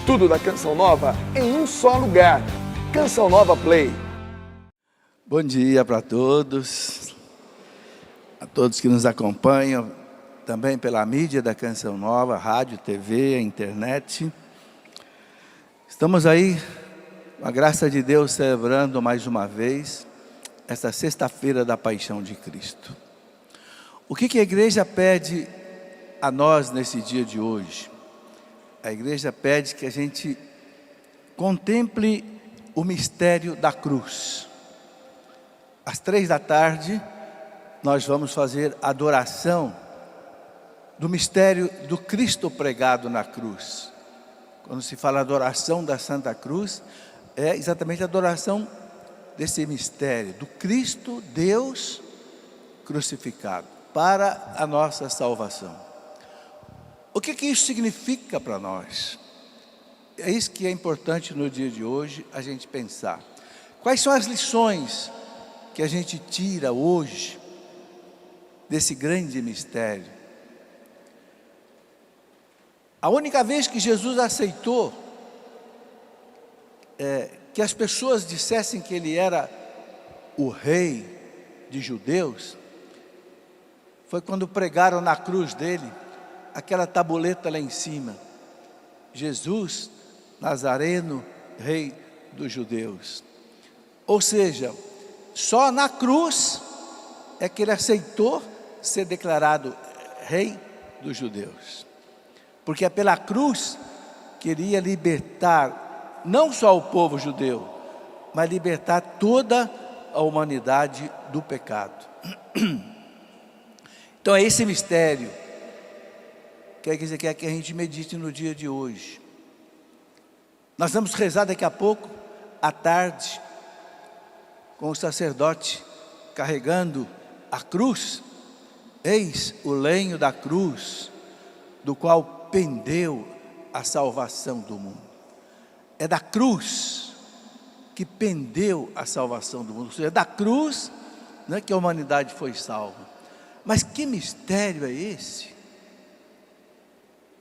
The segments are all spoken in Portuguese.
Tudo da Canção Nova em um só lugar. Canção Nova Play. Bom dia para todos, a todos que nos acompanham, também pela mídia da Canção Nova, rádio, TV, internet. Estamos aí, com a graça de Deus, celebrando mais uma vez esta sexta-feira da Paixão de Cristo. O que a igreja pede a nós nesse dia de hoje? A igreja pede que a gente contemple o mistério da cruz. Às 15h, nós vamos fazer adoração do mistério do Cristo pregado na cruz. Quando se fala adoração da Santa Cruz, é exatamente a adoração desse mistério, do Cristo, Deus crucificado, para a nossa salvação. O que isso significa para nós? É isso que é importante no dia de hoje a gente pensar. Quais são as lições que a gente tira hoje desse grande mistério? A única vez que Jesus aceitou que as pessoas dissessem que ele era o rei de judeus, foi quando pregaram na cruz dele aquela tabuleta lá em cima: Jesus Nazareno, rei dos judeus. Ou seja, só na cruz é que ele aceitou ser declarado rei dos judeus, porque é pela cruz que ele ia libertar não só o povo judeu, mas libertar toda a humanidade do pecado. Então é esse mistério que a igreja quer que a gente medite no dia de hoje. Nós vamos rezar daqui a pouco, à tarde, com o sacerdote carregando a cruz. Eis o lenho da cruz, do qual pendeu a salvação do mundo. É da cruz que pendeu a salvação do mundo. Ou seja, é da cruz, né, que a humanidade foi salva. Mas que mistério é esse?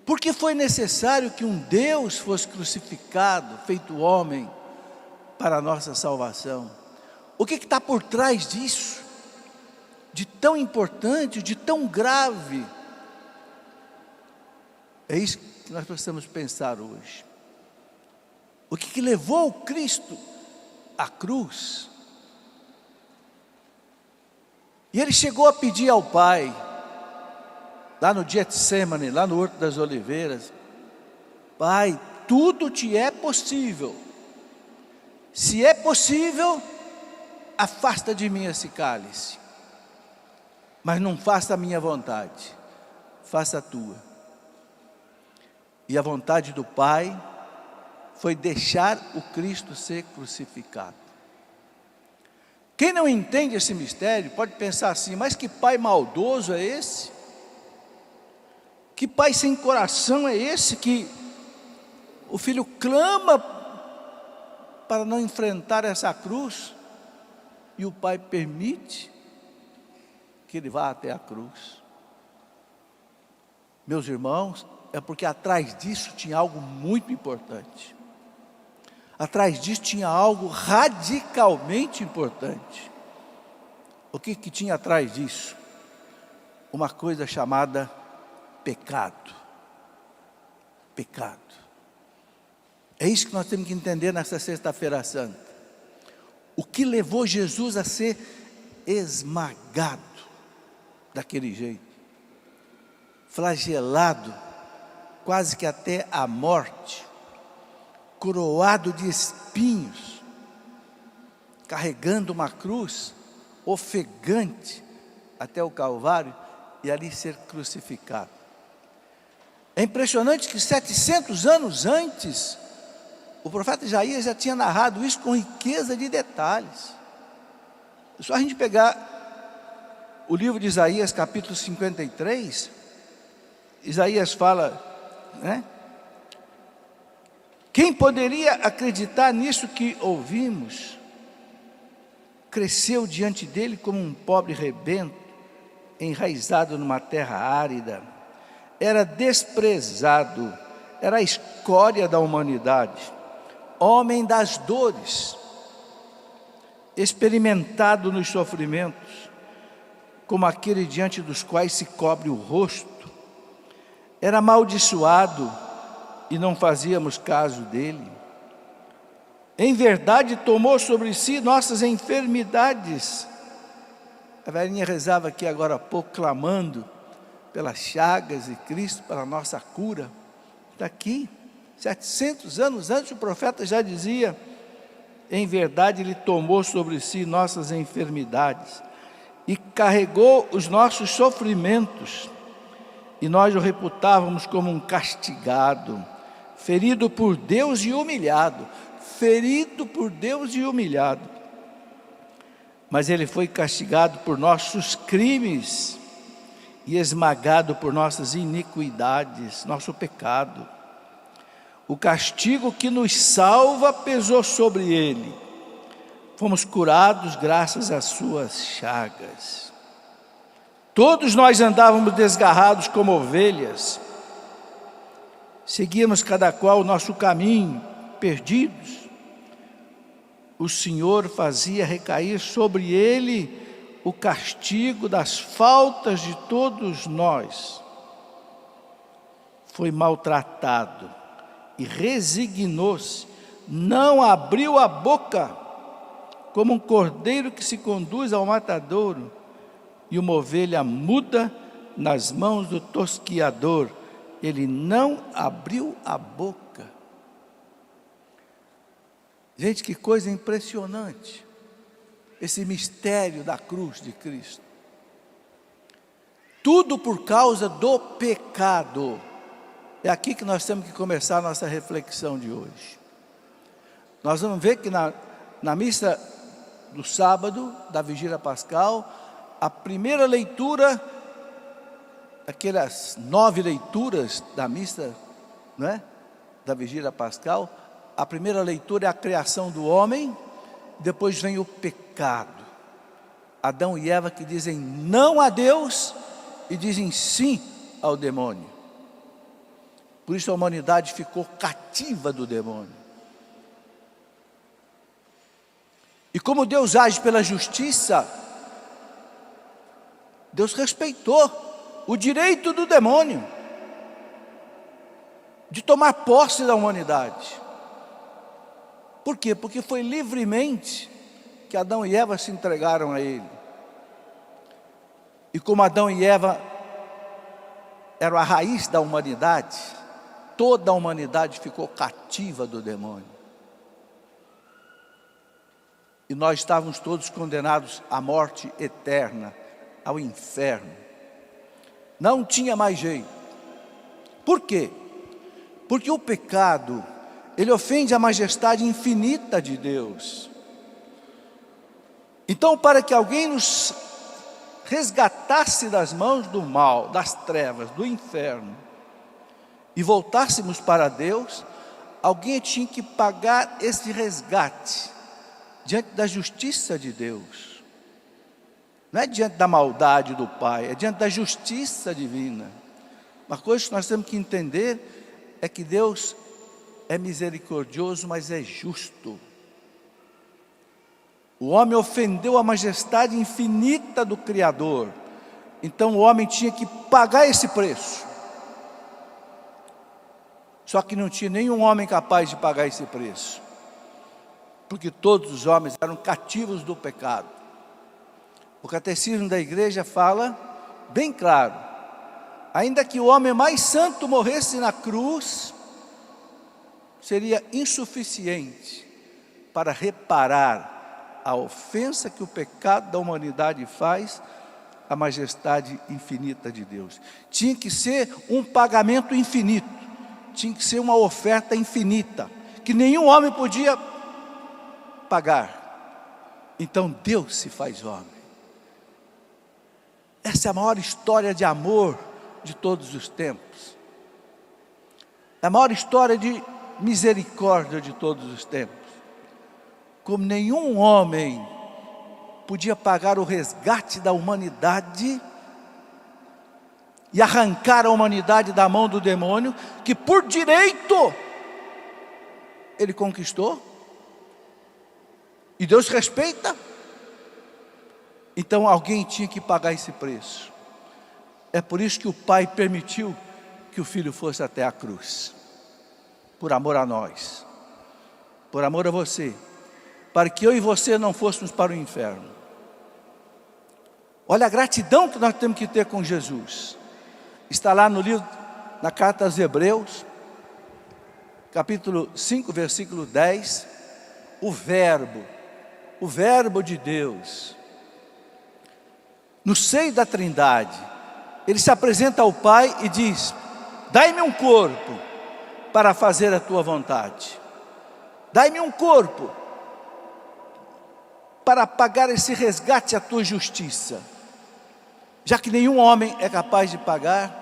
Porque foi necessário que um Deus fosse crucificado, feito homem, para a nossa salvação? O que está por trás disso? De tão importante, de tão grave? É isso que nós precisamos pensar hoje. O que levou o Cristo à cruz? E ele chegou a pedir ao Pai, lá no Getsêmani, lá no Horto das Oliveiras: Pai, tudo te é possível. Se é possível, afasta de mim esse cálice. Mas não faça a minha vontade, faça a tua. E a vontade do Pai foi deixar o Cristo ser crucificado. Quem não entende esse mistério pode pensar assim: mas que pai maldoso é esse? Que pai sem coração é esse que o filho clama para não enfrentar essa cruz e o pai permite que ele vá até a cruz? Meus irmãos, é porque atrás disso tinha algo muito importante. Atrás disso tinha algo radicalmente importante. O que tinha atrás disso? Uma coisa chamada pecado. Pecado. É isso que nós temos que entender nessa sexta-feira santa. O que levou Jesus a ser esmagado daquele jeito, flagelado, quase que até a morte, coroado de espinhos, carregando uma cruz ofegante até o Calvário e ali ser crucificado. É impressionante que 700 anos antes, o profeta Isaías já tinha narrado isso com riqueza de detalhes. É só a gente pegar o livro de Isaías, capítulo 53, Isaías fala, né? Quem poderia acreditar nisso que ouvimos? Cresceu diante dele como um pobre rebento, enraizado numa terra árida. Era desprezado, era a escória da humanidade, homem das dores, experimentado nos sofrimentos, como aquele diante dos quais se cobre o rosto. Era amaldiçoado e não fazíamos caso dele. Em verdade, tomou sobre si nossas enfermidades. A velhinha rezava aqui agora há pouco, clamando pelas chagas de Cristo, para a nossa cura. Está aqui, 700 anos antes, o profeta já dizia: em verdade, Ele tomou sobre si nossas enfermidades e carregou os nossos sofrimentos, e nós o reputávamos como um castigado, ferido por Deus e humilhado. Ferido por Deus e humilhado. Mas Ele foi castigado por nossos crimes e esmagado por nossas iniquidades, nosso pecado. O castigo que nos salva pesou sobre Ele. Fomos curados graças às suas chagas. Todos nós andávamos desgarrados como ovelhas. Seguíamos cada qual o nosso caminho, perdidos. O Senhor fazia recair sobre Ele o castigo das faltas de todos nós. Foi maltratado e resignou-se, não abriu a boca, como um cordeiro que se conduz ao matadouro, e uma ovelha muda nas mãos do tosquiador. Ele não abriu a boca. Gente, que coisa impressionante, esse mistério da cruz de Cristo. Tudo por causa do pecado. É aqui que nós temos que começar a nossa reflexão de hoje. Nós vamos ver que na missa do sábado, da Vigília Pascal, a primeira leitura, aquelas 9 leituras da missa, não é? Da Vigília Pascal, a primeira leitura é a criação do homem, depois vem o pecado. Adão e Eva que dizem não a Deus e dizem sim ao demônio. Por isso a humanidade ficou cativa do demônio. E como Deus age pela justiça, Deus respeitou o direito do demônio de tomar posse da humanidade. Por quê? Porque foi livremente que Adão e Eva se entregaram a Ele. E como Adão e Eva eram a raiz da humanidade, toda a humanidade ficou cativa do demônio. E nós estávamos todos condenados à morte eterna, ao inferno. Não tinha mais jeito. Por quê? Porque o pecado, ele ofende a majestade infinita de Deus. Então, para que alguém nos resgatasse das mãos do mal, das trevas, do inferno, e voltássemos para Deus, alguém tinha que pagar esse resgate diante da justiça de Deus. Não é diante da maldade do Pai, é diante da justiça divina. Uma coisa que nós temos que entender é que Deus é misericordioso, mas é justo. O homem ofendeu a majestade infinita do Criador. Então o homem tinha que pagar esse preço. Só que não tinha nenhum homem capaz de pagar esse preço. Porque todos os homens eram cativos do pecado. O catecismo da igreja fala bem claro: ainda que o homem mais santo morresse na cruz, seria insuficiente para reparar a ofensa que o pecado da humanidade faz à majestade infinita de Deus. Tinha que ser um pagamento infinito, tinha que ser uma oferta infinita, que nenhum homem podia pagar. Então Deus se faz homem. Essa é a maior história de amor de todos os tempos. É a maior história de misericórdia de todos os tempos. Como nenhum homem podia pagar o resgate da humanidade, e arrancar a humanidade da mão do demônio, que por direito ele conquistou, e Deus respeita. Então alguém tinha que pagar esse preço. É por isso que o Pai permitiu que o Filho fosse até a cruz, por amor a nós, por amor a você, para que eu e você não fôssemos para o inferno. Olha a gratidão que nós temos que ter com Jesus. Está lá no livro, na carta aos Hebreus, capítulo 5, versículo 10, o verbo de Deus, no seio da Trindade, ele se apresenta ao Pai e diz: dai-me um corpo para fazer a tua vontade, dai-me um corpo para pagar esse resgate à tua justiça, já que nenhum homem é capaz de pagar.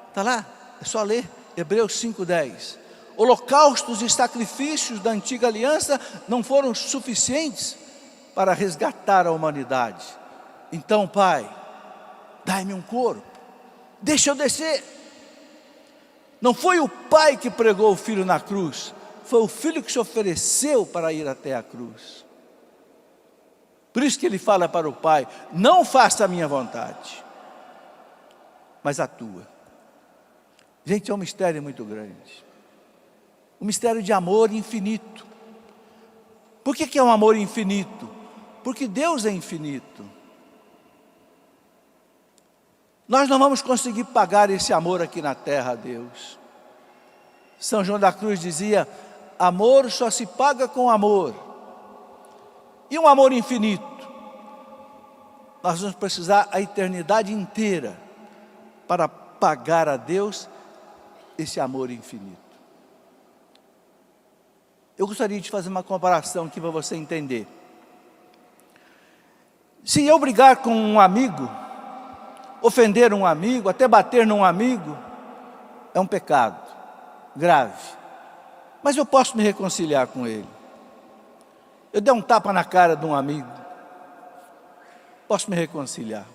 Está lá, é só ler, Hebreus 5:10. Holocaustos e sacrifícios da antiga aliança não foram suficientes para resgatar a humanidade. Então, Pai, dai-me um corpo, deixa eu descer. Não foi o Pai que pregou o Filho na cruz, foi o Filho que se ofereceu para ir até a cruz. Por isso que ele fala para o Pai: não faça a minha vontade, mas a tua. Gente, é um mistério muito grande, um mistério de amor infinito. Por que é um amor infinito? Porque Deus é infinito. Nós não vamos conseguir pagar esse amor aqui na terra a Deus. São João da Cruz dizia: amor só se paga com amor. E um amor infinito, nós vamos precisar a eternidade inteira para pagar a Deus esse amor infinito. Eu gostaria de fazer uma comparação aqui para você entender. Se eu brigar com um amigo, ofender um amigo, até bater num amigo, é um pecado grave. Mas eu posso me reconciliar com ele. Eu dei um tapa na cara de um amigo, posso me reconciliar.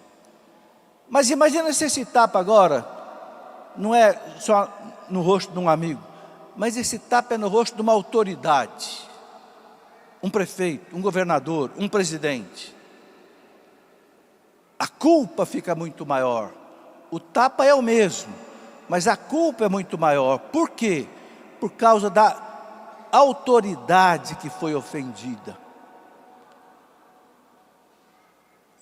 Mas imagina se esse tapa agora não é só no rosto de um amigo, mas esse tapa é no rosto de uma autoridade, um prefeito, um governador, um presidente. A culpa fica muito maior. O tapa é o mesmo, mas a culpa é muito maior. Por quê? Por causa da autoridade que foi ofendida.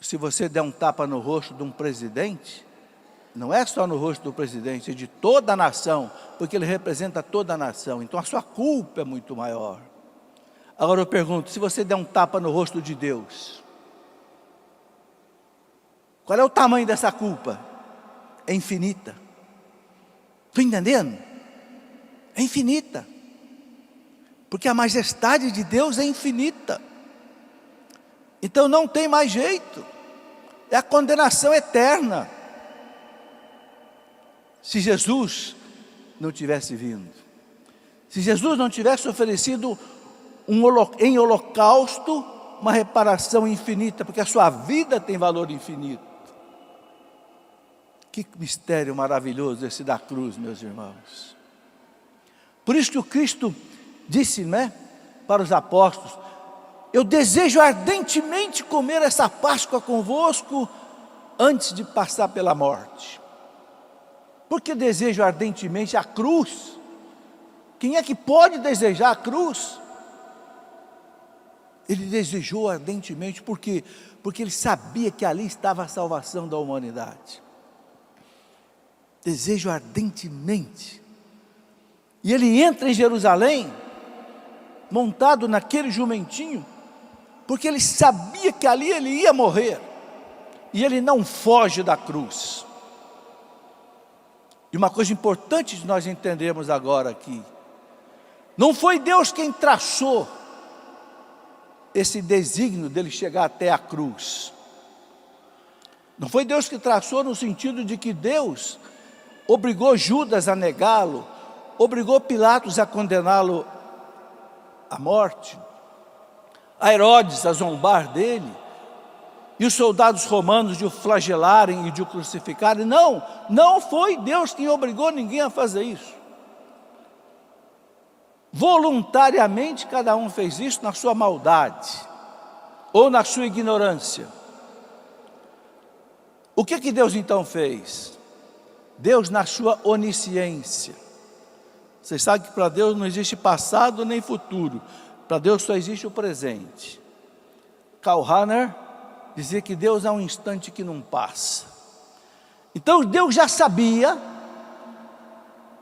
Se você der um tapa no rosto de um presidente, não é só no rosto do presidente, é de toda a nação, porque ele representa toda a nação. Então a sua culpa é muito maior. Agora eu pergunto, se você der um tapa no rosto de Deus, qual é o tamanho dessa culpa? É infinita. Estou entendendo? É infinita. Porque a majestade de Deus é infinita. Então não tem mais jeito. É a condenação eterna. Se Jesus não tivesse vindo, se Jesus não tivesse oferecido em holocausto uma reparação infinita, porque a sua vida tem valor infinito. Que mistério maravilhoso esse da cruz, meus irmãos. Por isso que o Cristo disse, para os apóstolos: eu desejo ardentemente comer essa Páscoa convosco antes de passar pela morte. Por que desejo ardentemente a cruz? Quem é que pode desejar a cruz? Ele desejou ardentemente, por quê? Porque ele sabia que ali estava a salvação da humanidade. Desejo ardentemente. E ele entra em Jerusalém, montado naquele jumentinho, porque ele sabia que ali ele ia morrer. E ele não foge da cruz. E uma coisa importante de nós entendermos agora aqui: não foi Deus quem traçou esse desígnio dele chegar até a cruz. Não foi Deus que traçou no sentido de que Deus obrigou Judas a negá-lo, obrigou Pilatos a condená-lo à morte, a Herodes a zombar dele. e os soldados romanos de o flagelarem e de o crucificarem. Não, não foi Deus quem obrigou ninguém a fazer isso. Voluntariamente cada um fez isso na sua maldade ou na sua ignorância. O que Deus então fez? Deus, na sua onisciência. Vocês sabem que para Deus não existe passado nem futuro. Para Deus só existe o presente. Karl Rahner dizia que Deus é um instante que não passa. Então Deus já sabia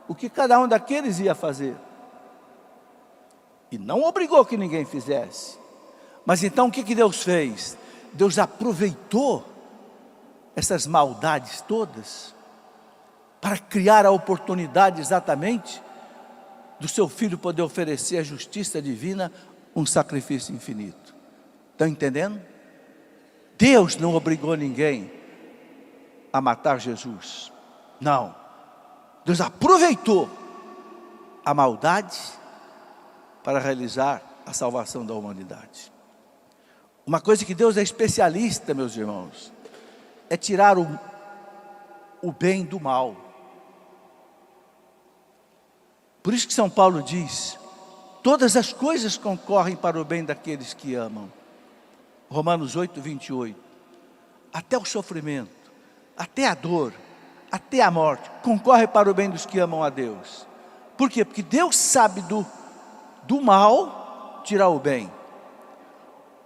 o que cada um daqueles ia fazer. E não obrigou que ninguém fizesse. Mas então o que Deus fez? Deus aproveitou essas maldades todas para criar a oportunidade exatamente do seu Filho poder oferecer à justiça divina um sacrifício infinito. Estão entendendo? Deus não obrigou ninguém a matar Jesus. Não. Deus aproveitou a maldade para realizar a salvação da humanidade. Uma coisa que Deus é especialista, meus irmãos, é tirar o bem do mal. Por isso que São Paulo diz: todas as coisas concorrem para o bem daqueles que amam. Romanos 8, 28. Até o sofrimento, até a dor, até a morte, concorre para o bem dos que amam a Deus. Por quê? Porque Deus sabe do mal tirar o bem.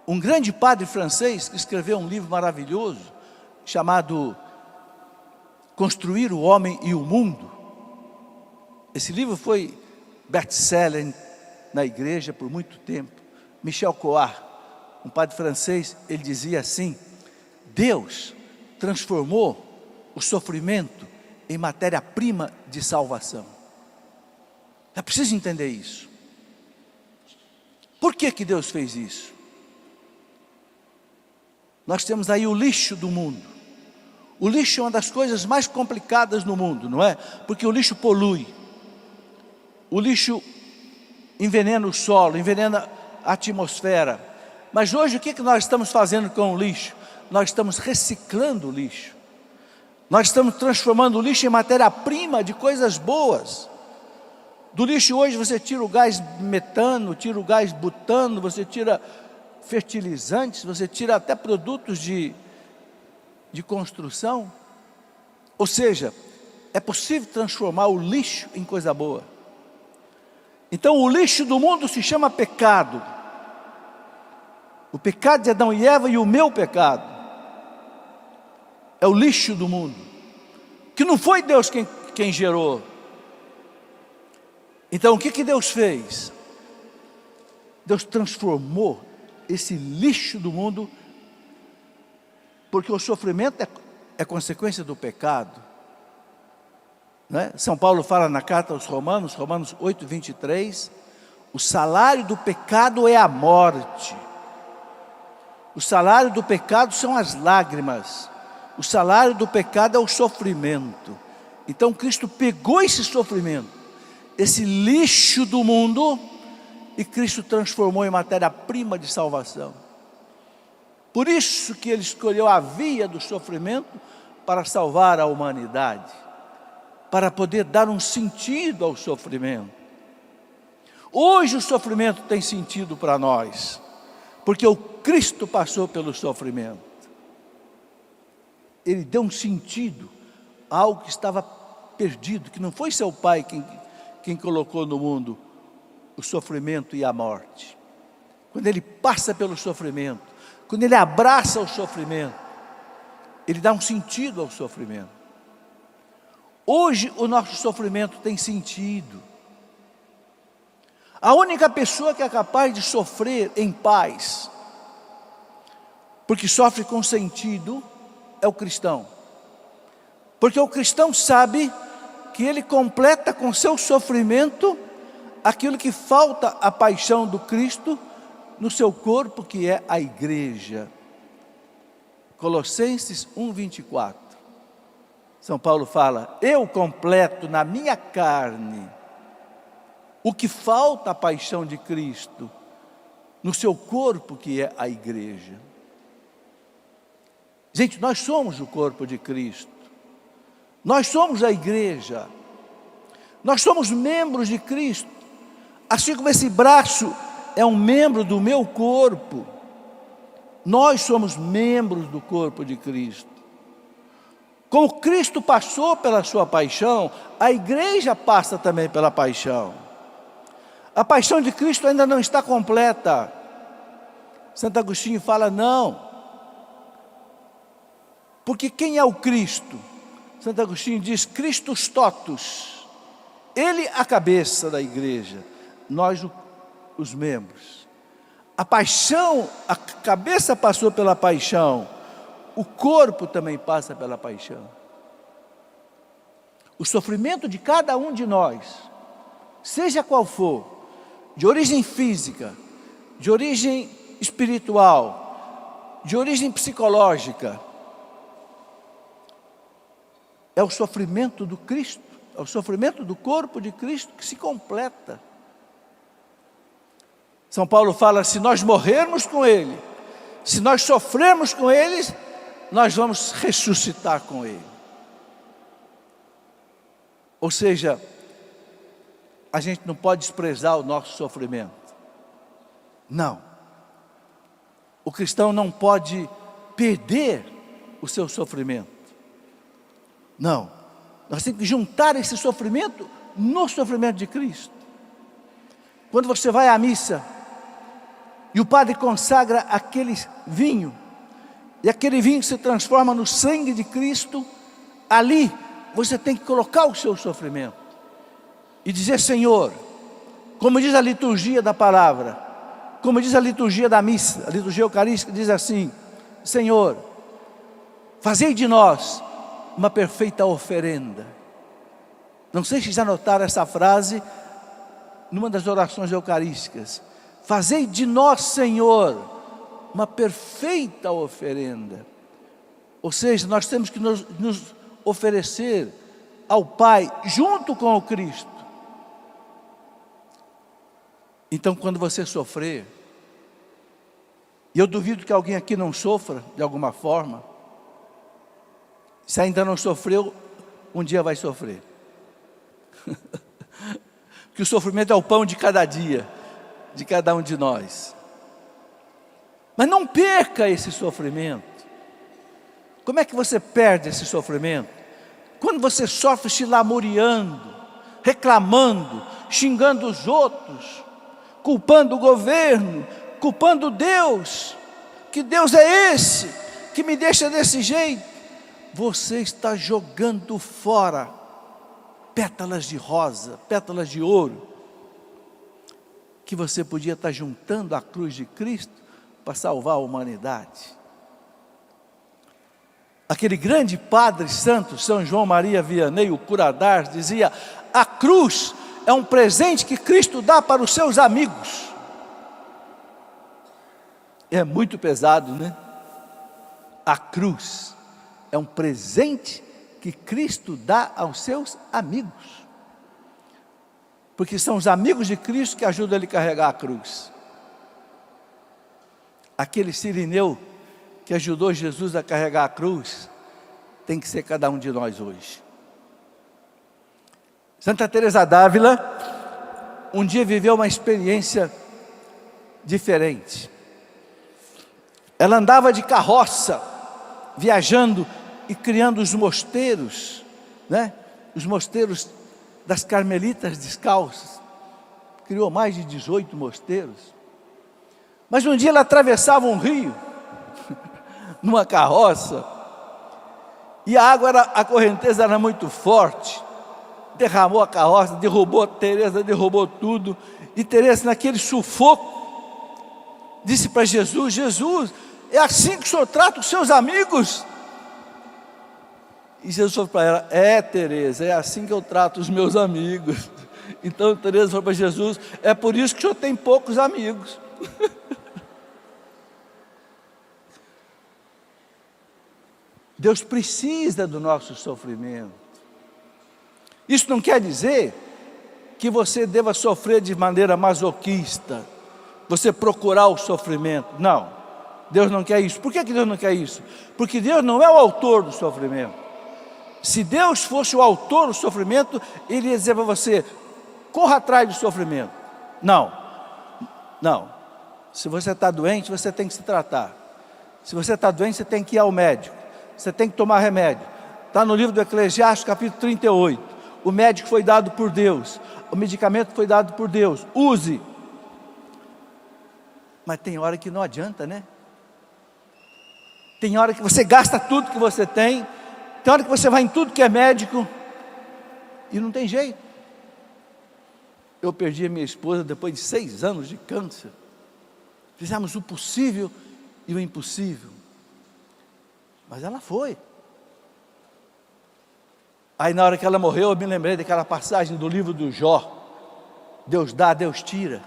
Um grande padre francês que escreveu um livro maravilhoso, chamado Construir o Homem e o Mundo. Esse livro foi best-seller na igreja por muito tempo. Michel Coart, um padre francês, ele dizia assim: Deus transformou o sofrimento em matéria-prima de salvação. É preciso entender isso. Por que Deus fez isso? Nós temos aí o lixo do mundo. O lixo é uma das coisas mais complicadas no mundo, não é? Porque o lixo polui. O lixo envenena o solo, envenena a atmosfera. Mas hoje o que nós estamos fazendo com o lixo? Nós estamos reciclando o lixo. Nós estamos transformando o lixo em matéria-prima de coisas boas. Do lixo hoje você tira o gás metano, tira o gás butano, você tira fertilizantes, você tira até produtos de construção. Ou seja, é possível transformar o lixo em coisa boa. Então o lixo do mundo se chama pecado. O pecado de Adão e Eva e o meu pecado. É o lixo do mundo. Que não foi Deus quem gerou. Então o que Deus fez? Deus transformou esse lixo do mundo, porque o sofrimento é consequência do pecado. Né? São Paulo fala na carta aos Romanos, Romanos 8, 23, o salário do pecado é a morte. O salário do pecado são as lágrimas. O salário do pecado é o sofrimento. Então Cristo pegou esse sofrimento, esse lixo do mundo, e Cristo transformou em matéria-prima de salvação. Por isso que Ele escolheu a via do sofrimento para salvar a humanidade, para poder dar um sentido ao sofrimento. Hoje o sofrimento tem sentido para nós, porque o Cristo passou pelo sofrimento. Ele deu um sentido a algo que estava perdido, que não foi seu pai quem colocou no mundo o sofrimento e a morte. Quando ele passa pelo sofrimento, quando ele abraça o sofrimento, ele dá um sentido ao sofrimento. Hoje o nosso sofrimento tem sentido. A única pessoa que é capaz de sofrer em paz, porque sofre com sentido, é o cristão. Porque o cristão sabe que ele completa com seu sofrimento aquilo que falta à paixão do Cristo no seu corpo, que é a igreja. Colossenses 1, 24. São Paulo fala: eu completo na minha carne o que falta à paixão de Cristo no seu corpo, que é a igreja. Gente, nós somos o corpo de Cristo. Nós somos a igreja. Nós somos membros de Cristo. Assim como esse braço é um membro do meu corpo, nós somos membros do corpo de Cristo. Como Cristo passou pela sua paixão, a igreja passa também pela paixão. A paixão de Cristo ainda não está completa. Santo Agostinho fala não. Porque quem é o Cristo? Santo Agostinho diz Christus totus. Ele a cabeça da igreja, nós os membros. A paixão, a cabeça passou pela paixão, o corpo também passa pela paixão. O sofrimento de cada um de nós, seja qual for, de origem física, de origem espiritual, de origem psicológica, é o sofrimento do Cristo, é o sofrimento do corpo de Cristo que se completa. São Paulo fala, se nós morrermos com Ele, se nós sofrermos com Ele, nós vamos ressuscitar com Ele. Ou seja, a gente não pode desprezar o nosso sofrimento. Não. O cristão não pode perder o seu sofrimento. Não. Nós temos que juntar esse sofrimento no sofrimento de Cristo. Quando você vai à missa e o padre consagra aquele vinho, e aquele vinho se transforma no sangue de Cristo, ali você tem que colocar o seu sofrimento e dizer, Senhor, como diz a liturgia da palavra, como diz a liturgia da missa, a liturgia eucarística diz assim, Senhor, fazei de nós uma perfeita oferenda. Não sei se já notaram essa frase numa das orações eucarísticas. Fazei de nós, Senhor, uma perfeita oferenda. Ou seja, nós temos que nos oferecer ao Pai junto com o Cristo. Então, quando você sofrer, e eu duvido que alguém aqui não sofra de alguma forma, se ainda não sofreu, um dia vai sofrer. Que o sofrimento é o pão de cada dia, de cada um de nós. Mas não perca esse sofrimento. Como é que você perde esse sofrimento? Quando você sofre se lamuriando, reclamando, xingando os outros, culpando o governo, culpando Deus. Que Deus é esse que me deixa desse jeito? Você está jogando fora pétalas de rosa, pétalas de ouro, que você podia estar juntando à cruz de Cristo para salvar a humanidade. Aquele grande padre santo, São João Maria Vianney, o cura d'Ars, dizia, a cruz é um presente que Cristo dá para os seus amigos. É muito pesado, né? A cruz é um presente que Cristo dá aos seus amigos. Porque são os amigos de Cristo que ajudam ele a carregar a cruz. Aquele sirineu que ajudou Jesus a carregar a cruz, tem que ser cada um de nós hoje. Santa Teresa d'Ávila, um dia viveu uma experiência diferente. Ela andava de carroça, viajando e criando os mosteiros, né? Os mosteiros das Carmelitas Descalças. Criou mais de 18 mosteiros. Mas um dia ela atravessava um rio, numa carroça, e a correnteza era muito forte, derramou a carroça, derrubou a Teresa, derrubou tudo, e Teresa, naquele sufoco, disse para Jesus, Jesus, é assim que o Senhor trata os seus amigos? E Jesus falou para ela, Teresa, é assim que eu trato os meus amigos. Então Teresa falou para Jesus, é por isso que o Senhor tem poucos amigos. Deus precisa do nosso sofrimento. Isso não quer dizer que você deva sofrer de maneira masoquista, você procurar o sofrimento, não. Deus não quer isso. Por que Deus não quer isso? Porque Deus não é o autor do sofrimento. Se Deus fosse o autor do sofrimento, Ele ia dizer para você, corra atrás do sofrimento. Não, não. Se você está doente, você tem que se tratar. Se você está doente, você tem que ir ao médico. Você tem que tomar remédio. Está no livro do Eclesiastes, capítulo 38. O médico foi dado por Deus. O medicamento foi dado por Deus. Use. Mas tem hora que não adianta, né? Tem hora que você gasta tudo que você tem. Tem hora que você vai em tudo que é médico. E não tem jeito. Eu perdi a minha esposa depois de 6 anos de câncer. Fizemos o possível e o impossível. Mas ela foi. Aí na hora que ela morreu, eu me lembrei daquela passagem do livro do Jó. Deus dá, Deus tira.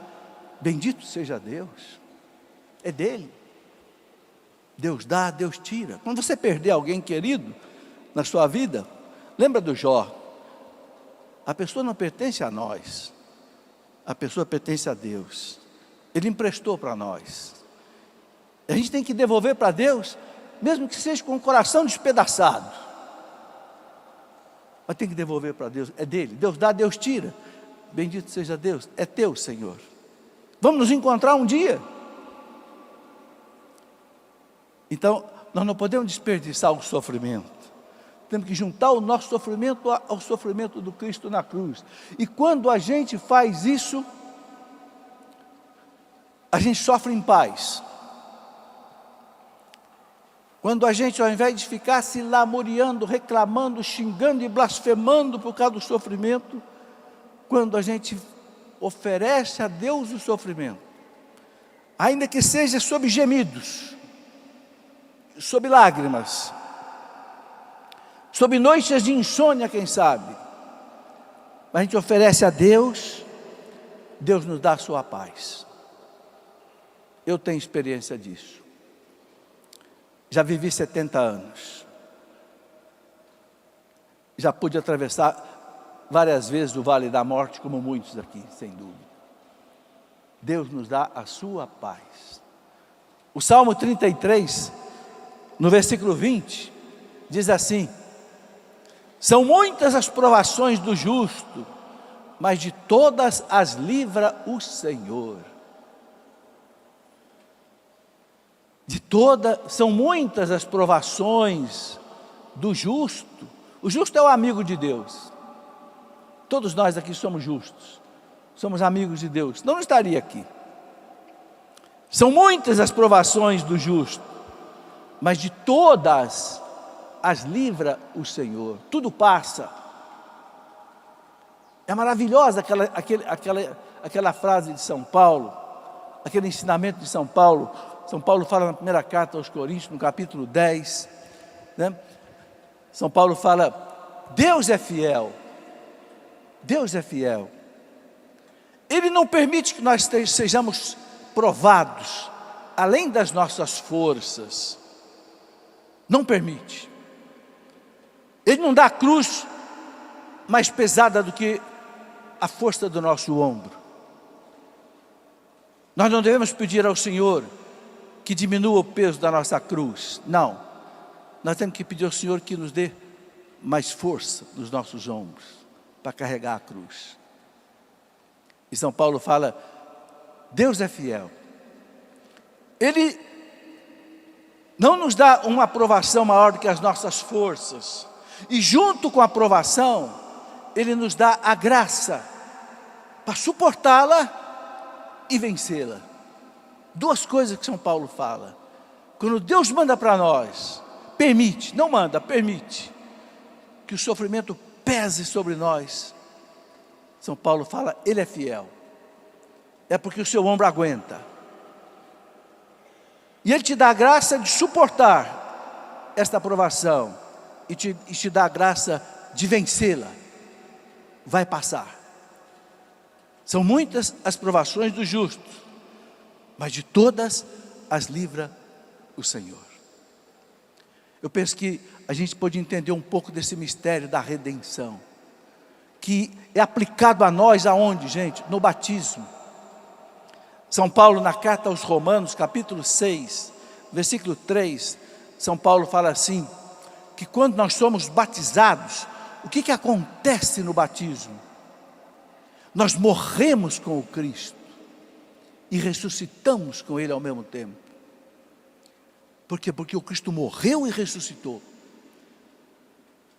Bendito seja Deus. É dele. Deus dá, Deus tira. Quando você perder alguém querido na sua vida, lembra do Jó. A pessoa não pertence a nós. A pessoa pertence a Deus. Ele emprestou para nós. A gente tem que devolver para Deus, mesmo que seja com o coração despedaçado. Mas tem que devolver para Deus, é dele. Deus dá, Deus tira. Bendito seja Deus, é teu, Senhor. Vamos nos encontrar um dia. Então, nós não podemos desperdiçar o sofrimento. Temos que juntar o nosso sofrimento ao sofrimento do Cristo na cruz. E quando a gente faz isso, a gente sofre em paz. Quando a gente, ao invés de ficar se lamuriando, reclamando, xingando e blasfemando por causa do sofrimento, quando a gente oferece a Deus o sofrimento, ainda que seja sob gemidos, sob lágrimas, sob noites de insônia, quem sabe, a gente oferece a Deus, Deus nos dá a sua paz. Eu tenho experiência disso. Já vivi 70 anos. Já pude atravessar várias vezes o vale da morte, como muitos aqui, sem dúvida. Deus nos dá a sua paz. O Salmo 33, no versículo 20, diz assim: são muitas as provações do justo, mas de todas as livra o Senhor. São muitas as provações do justo. O justo é o amigo de Deus. Todos nós aqui somos justos, somos amigos de Deus, não estaria aqui. São muitas as provações do justo, mas de todas as livra o Senhor. Tudo passa. É maravilhosa aquela frase de São Paulo, aquele ensinamento de São Paulo. São Paulo fala na primeira carta aos Coríntios, no capítulo 10, né? São Paulo fala, Deus é fiel. Deus é fiel. Ele não permite que nós sejamos provados, além das nossas forças. Não permite. Ele não dá a cruz mais pesada do que a força do nosso ombro. Nós não devemos pedir ao Senhor que diminua o peso da nossa cruz. Não. Nós temos que pedir ao Senhor que nos dê mais força nos nossos ombros para carregar a cruz. E São Paulo fala, Deus é fiel. Ele não nos dá uma aprovação maior do que as nossas forças. E junto com a aprovação, Ele nos dá a graça para suportá-la e vencê-la. Duas coisas que São Paulo fala. Quando Deus manda para nós, permite, não manda, permite que o sofrimento pese sobre nós. São Paulo fala, Ele é fiel. É porque o seu ombro aguenta. E Ele te dá a graça de suportar esta provação. E te dá a graça de vencê-la. Vai passar. São muitas as provações do justo, mas de todas as livra o Senhor. Eu penso que a gente pode entender um pouco desse mistério da redenção, que é aplicado a nós aonde, gente? No batismo. São Paulo, na carta aos Romanos, capítulo 6, versículo 3, São Paulo fala assim, que quando nós somos batizados, o que acontece no batismo? Nós morremos com o Cristo e ressuscitamos com Ele ao mesmo tempo. Por quê? Porque o Cristo morreu e ressuscitou.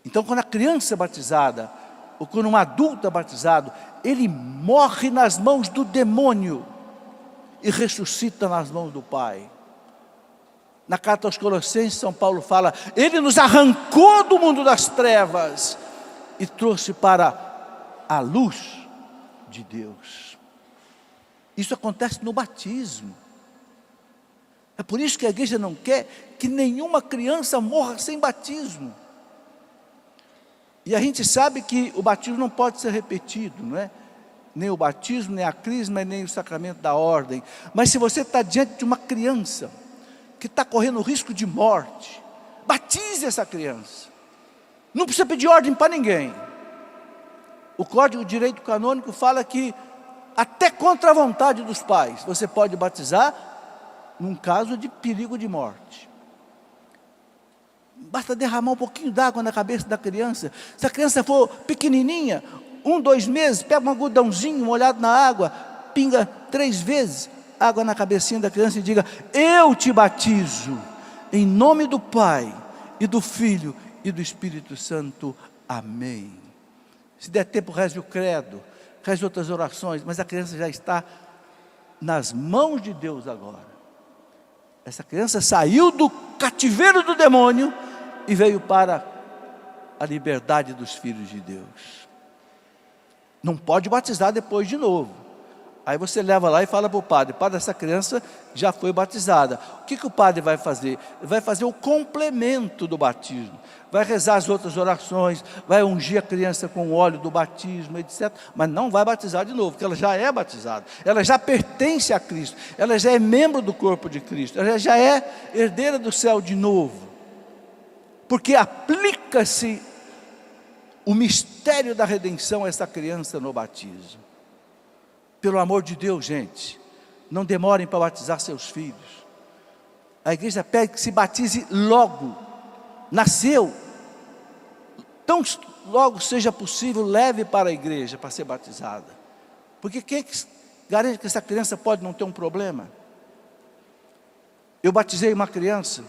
Então, quando a criança é batizada, ou quando um adulto é batizado, ele morre nas mãos do demônio e ressuscita nas mãos do Pai. Na carta aos Colossenses, São Paulo fala, Ele nos arrancou do mundo das trevas e trouxe para a luz de Deus. Isso acontece no batismo. É por isso que a igreja não quer que nenhuma criança morra sem batismo. E a gente sabe que o batismo não pode ser repetido, não é? Nem o batismo, nem a crisma, nem o sacramento da ordem. Mas se você está diante de uma criança que está correndo risco de morte, batize essa criança. Não precisa pedir ordem para ninguém. O Código de Direito Canônico fala que até contra a vontade dos pais, você pode batizar num caso de perigo de morte. Basta derramar um pouquinho d'água na cabeça da criança. Se a criança for pequenininha, 1, 2 meses, pega um algodãozinho molhado na água, pinga 3 vezes água na cabecinha da criança e diga, eu te batizo, em nome do Pai, e do Filho, e do Espírito Santo. Amém. Se der tempo, reze o credo, reze outras orações, mas a criança já está nas mãos de Deus agora. Essa criança saiu do cativeiro do demônio e veio para a liberdade dos filhos de Deus. Não pode batizar depois de novo. Aí você leva lá e fala para o padre, essa criança já foi batizada. O que o padre vai fazer? Ele vai fazer o complemento do batismo. Vai rezar as outras orações, vai ungir a criança com o óleo do batismo, etc. Mas não vai batizar de novo, porque ela já é batizada. Ela já pertence a Cristo. Ela já é membro do corpo de Cristo. Ela já é herdeira do céu de novo. Porque aplica-se o mistério da redenção a essa criança no batismo. Pelo amor de Deus, gente, não demorem para batizar seus filhos. A igreja pede que se batize logo. Nasceu, tão logo seja possível, leve para a igreja para ser batizada. Porque quem garante que essa criança pode não ter um problema? Eu batizei uma criança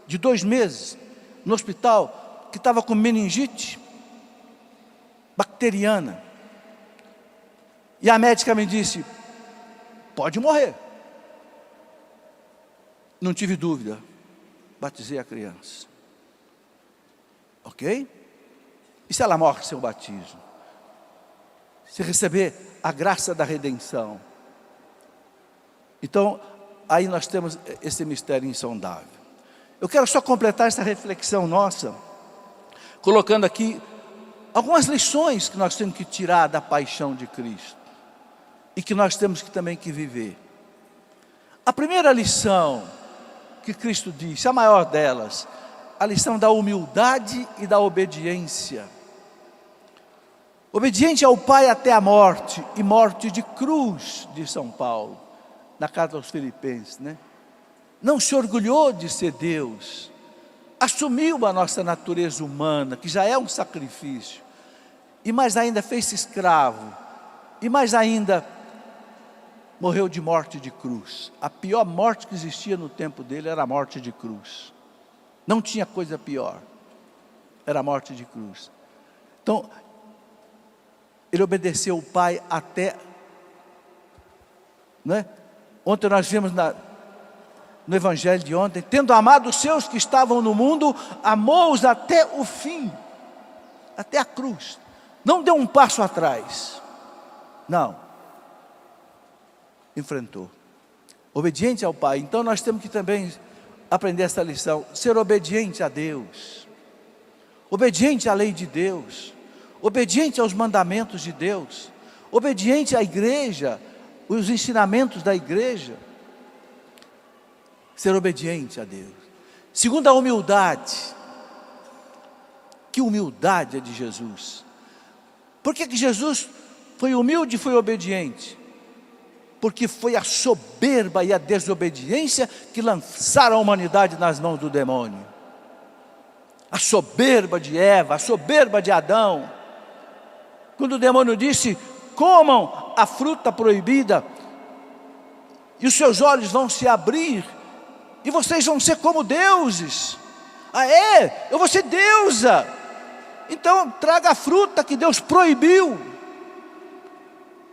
de 2 meses no hospital que estava com meningite bacteriana. E a médica me disse, pode morrer. Não tive dúvida, batizei a criança. Ok? E se ela morre sem o batismo? Se receber a graça da redenção. Então, aí nós temos esse mistério insondável. Eu quero só completar essa reflexão nossa, colocando aqui algumas lições que nós temos que tirar da paixão de Cristo. E que nós temos também que viver. A primeira lição que Cristo disse, a maior delas, a lição da humildade e da obediência. Obediente ao Pai até a morte, e morte de cruz, diz São Paulo, na carta aos Filipenses, né? Não se orgulhou de ser Deus, assumiu a nossa natureza humana, que já é um sacrifício, e mais ainda fez-se escravo, e mais ainda morreu de morte de cruz. A pior morte que existia no tempo dele era a morte de cruz. Não tinha coisa pior. Era a morte de cruz. Então, ele obedeceu o Pai até, né? Ontem nós vimos no Evangelho de ontem, tendo amado os seus que estavam no mundo, amou-os até o fim, até a cruz. Não deu um passo atrás. Não. Enfrentou. Obediente ao Pai. Então nós temos que também aprender essa lição. Ser obediente a Deus. Obediente à lei de Deus. Obediente aos mandamentos de Deus. Obediente à igreja. Os ensinamentos da igreja. Ser obediente a Deus. Segundo, a humildade. Que humildade é de Jesus. Por que Jesus foi humilde e foi obediente? porque foi a soberba e a desobediência que lançaram a humanidade nas mãos do demônio. A soberba de Eva, a soberba de Adão. Quando o demônio disse: comam a fruta proibida, e os seus olhos vão se abrir, e vocês vão ser como deuses. Ah é? Eu vou ser deusa. Então traga a fruta que Deus proibiu.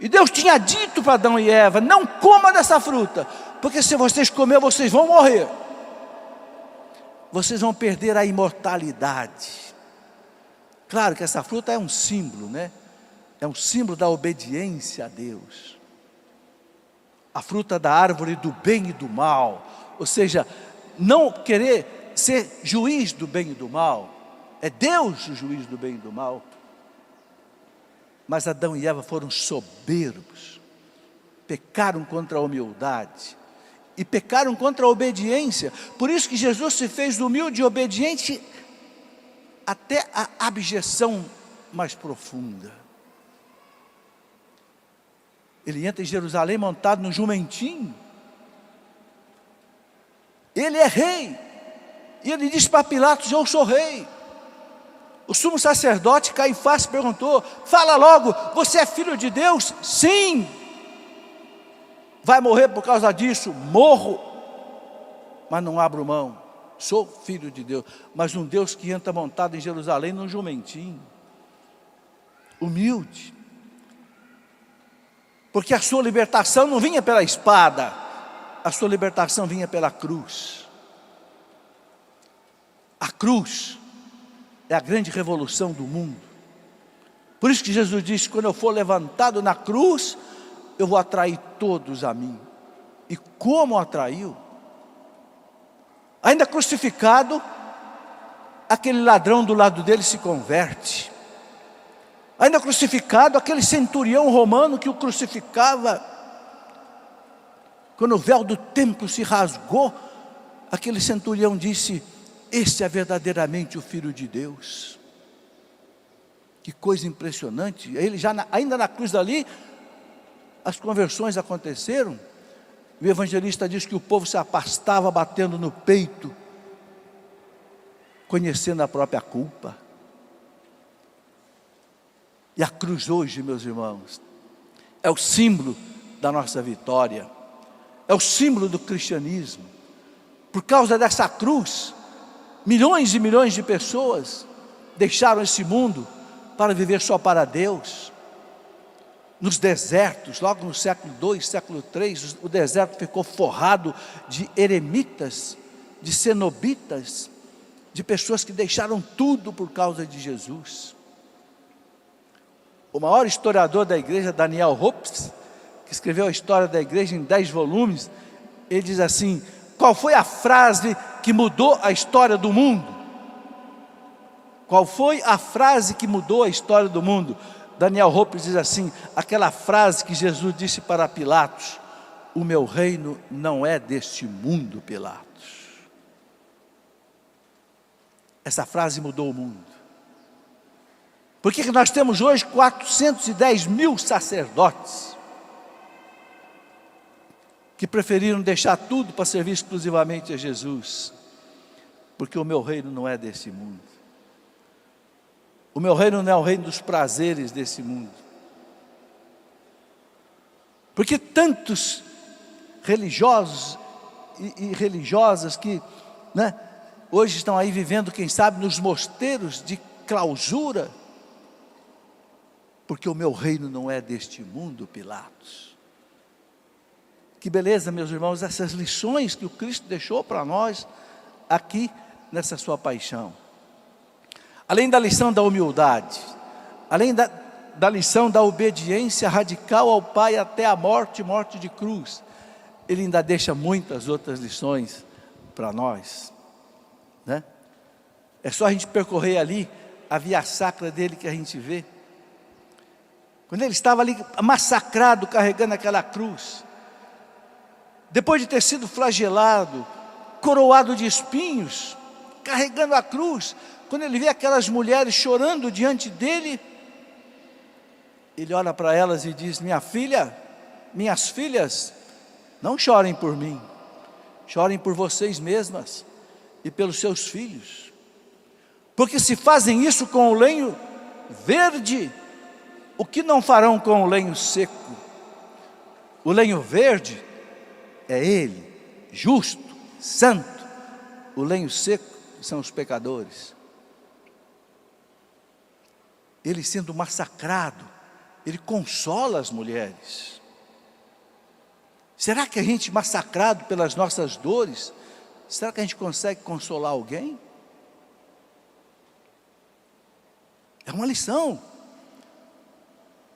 E Deus tinha dito para Adão e Eva: não coma dessa fruta, porque se vocês comerem, vocês vão morrer. Vocês vão perder a imortalidade. Claro que essa fruta é um símbolo, né? É um símbolo da obediência a Deus. A fruta da árvore do bem e do mal. Ou seja, não querer ser juiz do bem e do mal. É Deus o juiz do bem e do mal. Mas Adão e Eva foram soberbos. Pecaram contra a humildade. E pecaram contra a obediência. Por isso que Jesus se fez humilde e obediente até a abjeção mais profunda. Ele entra em Jerusalém montado no jumentinho. Ele é rei. E ele diz para Pilatos: eu sou rei. O sumo sacerdote Caifás perguntou: fala logo, você é filho de Deus? Sim. Vai morrer por causa disso? Morro. Mas não abro mão. Sou filho de Deus. Mas um Deus que entra montado em Jerusalém num jumentinho. Humilde. Porque a sua libertação não vinha pela espada. A sua libertação vinha pela cruz. A cruz é a grande revolução do mundo. Por isso que Jesus disse: quando eu for levantado na cruz, eu vou atrair todos a mim. E como atraiu? Ainda crucificado, aquele ladrão do lado dele se converte. Ainda crucificado, aquele centurião romano que o crucificava, quando o véu do templo se rasgou, aquele centurião disse: esse é verdadeiramente o Filho de Deus. Que coisa impressionante. Ele ainda na cruz dali, as conversões aconteceram. O evangelista diz que o povo se afastava batendo no peito, conhecendo a própria culpa. E a cruz hoje, meus irmãos, é o símbolo da nossa vitória. É o símbolo do cristianismo. Por causa dessa cruz, milhões e milhões de pessoas deixaram esse mundo para viver só para Deus. Nos desertos, logo no século II, século III, o deserto ficou forrado de eremitas, de cenobitas, de pessoas que deixaram tudo por causa de Jesus. O maior historiador da igreja, Daniel Hopes, que escreveu a história da igreja em 10 volumes, ele diz assim: qual foi a frase que mudou a história do mundo? Qual foi a frase que mudou a história do mundo? Daniel Hopes diz assim: aquela frase que Jesus disse para Pilatos: o meu reino não é deste mundo, Pilatos. Essa frase mudou o mundo. Por que nós temos hoje 410 mil sacerdotes que preferiram deixar tudo para servir exclusivamente a Jesus? Porque o meu reino não é desse mundo. O meu reino não é o reino dos prazeres desse mundo. Porque tantos religiosos e religiosas que, né, hoje estão aí vivendo, quem sabe, nos mosteiros de clausura, porque o meu reino não é deste mundo, Pilatos. Que beleza, meus irmãos, essas lições que o Cristo deixou para nós aqui nessa sua paixão. Além da lição da humildade, além da lição da obediência radical ao Pai até a morte de cruz, Ele ainda deixa muitas outras lições para nós, né? É só a gente percorrer ali a via sacra dele que a gente vê. Quando ele estava ali massacrado, carregando aquela cruz, depois de ter sido flagelado, coroado de espinhos, carregando a cruz, quando ele vê aquelas mulheres chorando diante dele, ele olha para elas e diz: minha filha, minhas filhas, não chorem por mim, chorem por vocês mesmas e pelos seus filhos. Porque se fazem isso com o lenho verde, o que não farão com o lenho seco? O lenho verde é Ele, justo, santo. O lenho seco são os pecadores. Ele sendo massacrado, Ele consola as mulheres. Será que a gente massacrado pelas nossas dores, será que a gente consegue consolar alguém? É uma lição.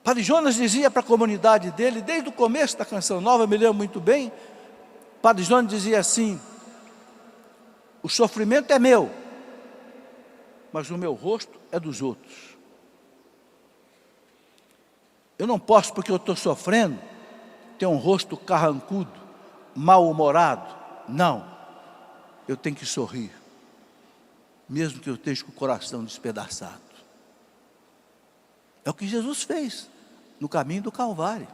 Padre Jonas dizia para a comunidade dele, desde o começo da Canção Nova, me lembro muito bem, Padre Jonas dizia assim: o sofrimento é meu, mas o meu rosto é dos outros. Eu não posso, porque eu estou sofrendo, ter um rosto carrancudo, mal-humorado. Não, eu tenho que sorrir, mesmo que eu esteja com o coração despedaçado. É o que Jesus fez no caminho do Calvário.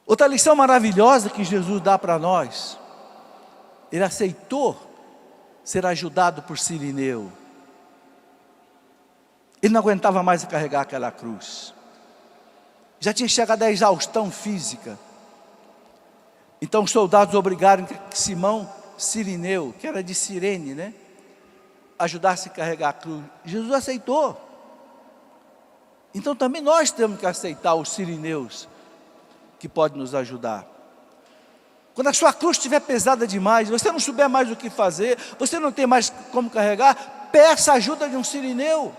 Outra lição maravilhosa que Jesus dá para nós: Ele aceitou ser ajudado por Cirineu. Ele não aguentava mais carregar aquela cruz. Já tinha chegado à exaustão física. Então os soldados obrigaram que Simão Cirineu, que era de Cirene, né, ajudasse a carregar a cruz. Jesus aceitou. Então também nós temos que aceitar os Cirineus que podem nos ajudar. Quando a sua cruz estiver pesada demais, você não souber mais o que fazer, você não tem mais como carregar, peça a ajuda de um Cirineu,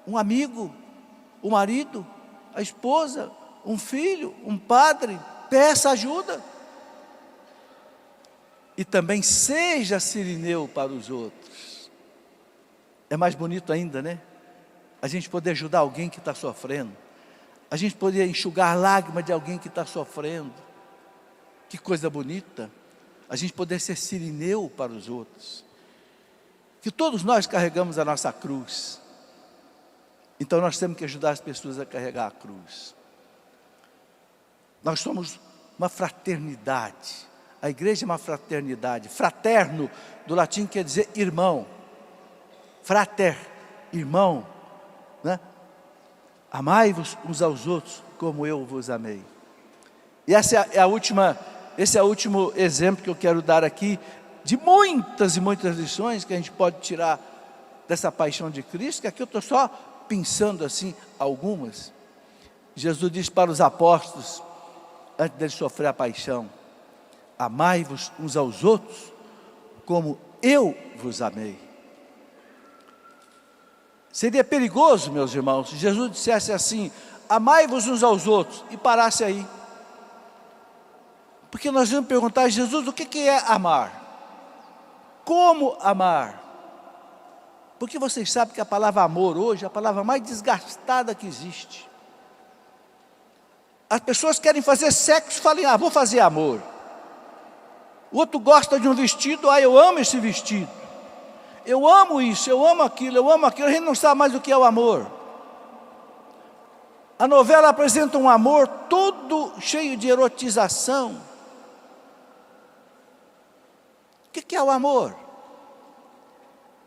um amigo, o marido, a esposa, um filho, um padre. Peça ajuda. E também seja Cirineu para os outros. É mais bonito ainda, né? A gente poder ajudar alguém que está sofrendo, a gente poder enxugar lágrimas de alguém que está sofrendo. Que coisa bonita, a gente poder ser Cirineu para os outros. Que todos nós carregamos a nossa cruz, então nós temos que ajudar as pessoas a carregar a cruz. Nós somos uma fraternidade, a igreja é uma fraternidade. Fraterno, do latim, quer dizer irmão. Frater, irmão, né? Amai-vos uns aos outros como eu vos amei. E esse é o último exemplo que eu quero dar aqui, de muitas e muitas lições que a gente pode tirar dessa paixão de Cristo, que aqui eu estou só pensando assim, algumas. Jesus disse para os apóstolos, antes dele sofrer a paixão: amai-vos uns aos outros como eu vos amei. Seria perigoso, meus irmãos, se Jesus dissesse assim: amai-vos uns aos outros, e parasse aí. Porque nós vamos perguntar: Jesus, o que é amar? Como amar? Porque vocês sabem que a palavra amor hoje é a palavra mais desgastada que existe. As pessoas querem fazer sexo, falam: vou fazer amor. O outro gosta de um vestido: eu amo esse vestido. Eu amo isso, eu amo aquilo, a gente não sabe mais o que é o amor. A novela apresenta um amor todo cheio de erotização. O que é o amor?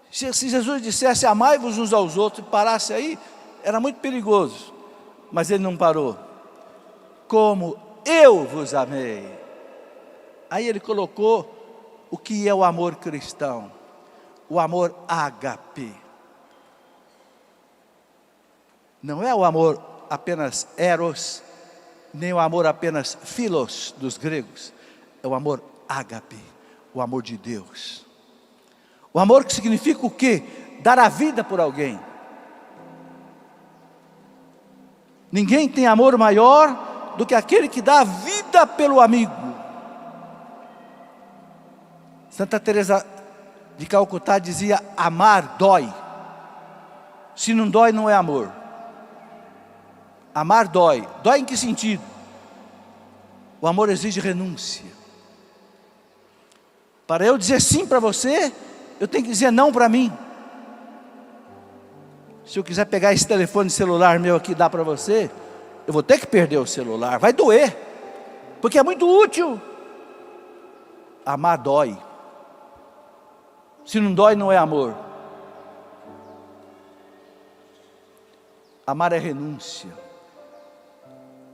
Se Jesus dissesse: amai-vos uns aos outros, e parasse aí, era muito perigoso. Mas ele não parou. Como eu vos amei. Aí ele colocou o que é o amor cristão. O amor ágape. Não é o amor apenas eros, nem o amor apenas philos dos gregos. É o amor ágape, o amor de Deus. O amor que significa o quê? Dar a vida por alguém. Ninguém tem amor maior do que aquele que dá a vida pelo amigo. Santa Teresa de Calcutá dizia: amar dói. Se não dói, não é amor. Amar dói. Dói em que sentido? O amor exige renúncia. Para eu dizer sim para você, eu tenho que dizer não para mim. Se eu quiser pegar esse telefone celular meu aqui e dar para você, eu vou ter que perder o celular, vai doer, porque é muito útil. Amar dói. Se não dói, não é amor. Amar é renúncia.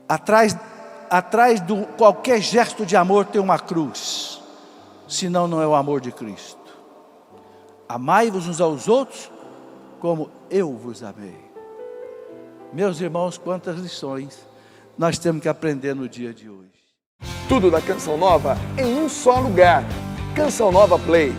Atrás de qualquer gesto de amor tem uma cruz, senão não é o amor de Cristo. Amai-vos uns aos outros como eu vos amei. Meus irmãos, quantas lições nós temos que aprender no dia de hoje. Tudo da Canção Nova em um só lugar. Canção Nova Play.